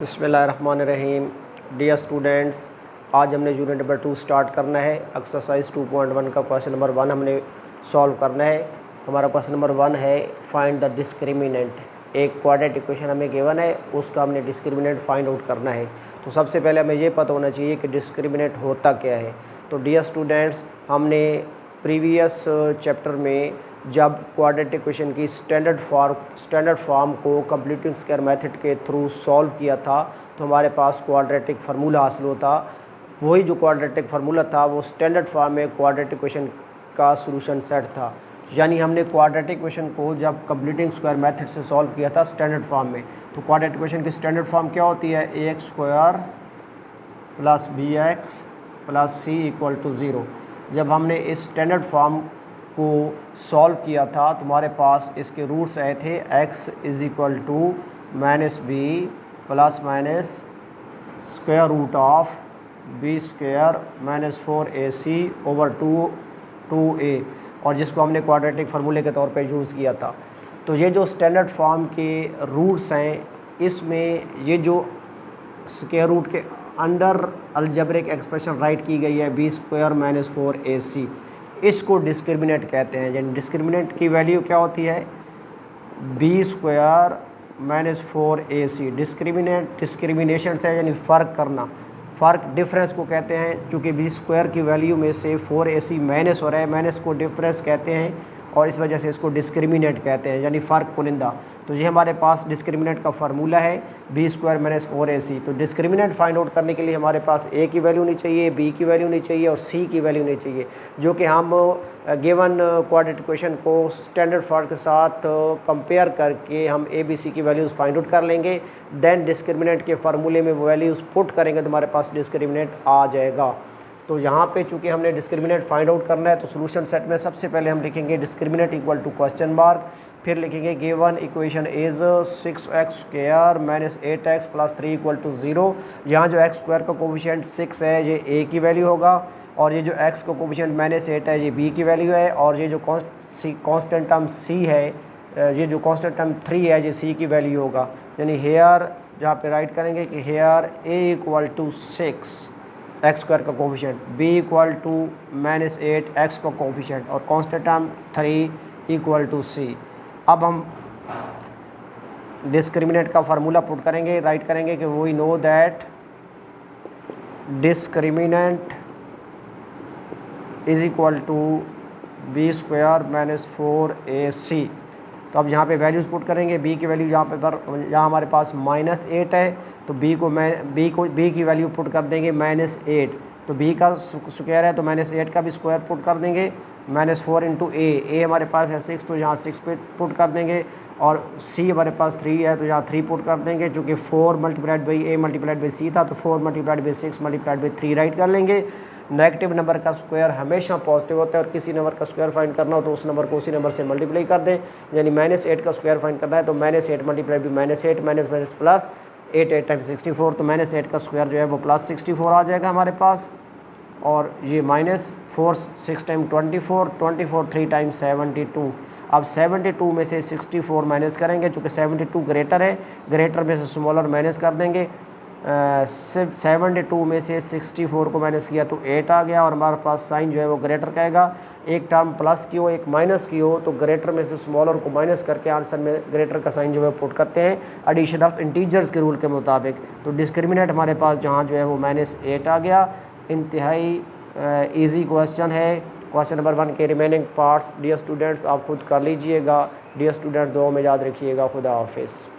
बिस्मिल्लाहिर्रहमानिर्रहीम। Dear students, आज हमने यूनिट नंबर 2 स्टार्ट करना है। एक्सरसाइज 2.1 का क्वेश्चन नंबर 1 हमने सॉल्व करना है। हमारा क्वेश्चन नंबर 1 है फाइंड द डिस्क्रिमिनेंट। एक क्वाड्रेटिक इक्वेशन हमें गिवन है, उसका हमने डिस्क्रिमिनेंट फाइंड आउट करना है। तो सबसे पहले हमें ये पता होना चाहिए कि डिस्क्रिमिनेंट होता क्या है। तो डियर स्टूडेंट्स, हमने प्रीवियस चैप्टर में जब क्वाड्रेटिक इक्वेशन की स्टैंडर्ड फॉर्म को कंप्लीटिंग स्क्वायर मेथड के थ्रू सॉल्व किया था, तो हमारे पास क्वाड्रेटिक फार्मूला हासिल होता। वही जो क्वाड्रेटिक फार्मूला था वो स्टैंडर्ड फॉर्म में क्वाड्रेटिक इक्वेशन का सॉल्यूशन सेट था। यानी हमने क्वाड्रेटिक इक्वेशन को जब कंप्लीटिंग स्क्वायर मेथड से सॉल्व किया था स्टैंडर्ड फॉर्म में, तो क्वाड्रेटिक इक्वेशन की स्टैंडर्ड फॉर्म क्या होती है? a² + bx + c = 0। जब हमने इस स्टैंडर्ड फॉर्म को सॉल्व किया था तो हमारे पास इसके रूट्स आए थे x = -b ± √b² - 4ac/2a, और जिसको हमने क्वाड्रेटिक फार्मूले के तौर पे यूज़ किया था। तो ये जो स्टैंडर्ड फॉर्म के रूट्स हैं, इसमें ये जो स्क्वायर रूट के अंडर अलजेब्रिक एक्सप्रेशन राइट की गई है b² - 4ac, इसको डिस्क्रिमिनेंट कहते हैं। यानी डिस्क्रिमिनेंट की वैल्यू क्या होती है? b² - 4ac। डिस्क्रिमिनेशन से यानी फ़र्क करना, फ़र्क डिफरेंस को कहते हैं। क्योंकि b² की वैल्यू में से 4ac माइनस हो रहा है, माइनस को डिफरेंस कहते हैं, और इस वजह से इसको डिस्क्रिमिनेंट कहते हैं, यानी फ़र्क कुनिंदा। तो ये हमारे पास डिस्क्रिमिनेंट का फार्मूला है b² - 4ac। तो डिस्क्रिमिनेंट फाइंड आउट करने के लिए हमारे पास a की वैल्यू नहीं चाहिए, b की वैल्यू नहीं चाहिए और c की वैल्यू नहीं चाहिए, जो कि हम गिवन क्वाड्रेटिक इक्वेशन को स्टैंडर्ड फॉर्म के साथ कंपेयर करके हम a b c की वैल्यूज़ फाइंड आउट कर लेंगे। देन डिस्क्रिमिनेंट के फार्मूले में वो वैल्यूज़ पुट करेंगे तो हमारे पास डिस्क्रिमिनेंट आ जाएगा। तो यहाँ पे चूँकि हमने डिस्क्रिमिनेंट फाइंड आउट करना है, तो सोल्यूशन सेट में सबसे पहले हम लिखेंगे डिस्क्रिमिनेंट = क्वेश्चन मार्क, फिर लिखेंगे given equation is 6x² - 8x + 3 = 0। यहाँ जो x² का कोफिशिएंट 6 है ये a की वैल्यू होगा, और ये जो x का कोफिशिएंट -8 है ये b की वैल्यू है, और ये जो कांस्टेंट टर्म c है, ये जो कांस्टेंट टर्म 3 है ये c की वैल्यू होगा। यानी हेयर जहाँ पे राइट करेंगे कि हेयर a = 6 x² का कोफिशिएंट, b = -8 x का कोफिशिएंट, और कांस्टेंट टर्म 3 = c। अब हम डिस्क्रिमिनेंट का फार्मूला पुट करेंगे, राइट करेंगे कि we know that discriminant is equal to b² - 4ac। तो अब यहाँ पे वैल्यूज़ पुट करेंगे। b की वैल्यू यहाँ हमारे पास -8 है, तो b की वैल्यू पुट कर देंगे -8। तो b का स्क्वायर है तो -8 का भी स्क्वायर पुट कर देंगे। -4 × a हमारे पास है 6, तो यहाँ 6 पे पुट कर देंगे, और c हमारे पास 3 है तो यहाँ 3 पुट कर देंगे। चूँकि 4 × a × c था, तो 4 × 6 × 3 राइट कर लेंगे। नेगेटिव नंबर का स्क्वायर हमेशा पॉजिटिव होता है, और किसी नंबर का स्क्वायर फाइंड करना हो तो उस नंबर को उसी नंबर से मल्टीप्लाई कर दें। यानी -8 का स्क्वायर फाइंड करना है तो -8 × -8 प्लस 8 × 64, तो -8 का स्क्वायर जो है वो +64 आ जाएगा हमारे पास, और ये -4 6 × 24, 24 3 × 72। अब 72 में से 64 माइनस करेंगे, चूँकि 72 ग्रेटर है, ग्रेटर में से स्मॉलर माइनस कर देंगे। 72 में से 64 को माइनस किया तो 8 आ गया, और हमारे पास साइन जो है वो ग्रेटर का आएगा। एक टर्म प्लस की हो, एक माइनस की हो, तो ग्रेटर में से स्मॉलर को माइनस करके आंसर में ग्रेटर का साइन जो है पुट करते हैं एडिशन ऑफ इंटीजर्स के रूल के मुताबिक। तो डिस्क्रिमिनेंट हमारे पास जहाँ जो है वो -8 आ गया। इंतहाई ईजी क्वेश्चन है। क्वेश्चन नंबर 1 के रिमेनिंग पार्ट्स डियर स्टूडेंट्स आप खुद कर लीजिएगा। डियर स्टूडेंट्स दुआ में याद रखिएगा। खुदा हाफिज़।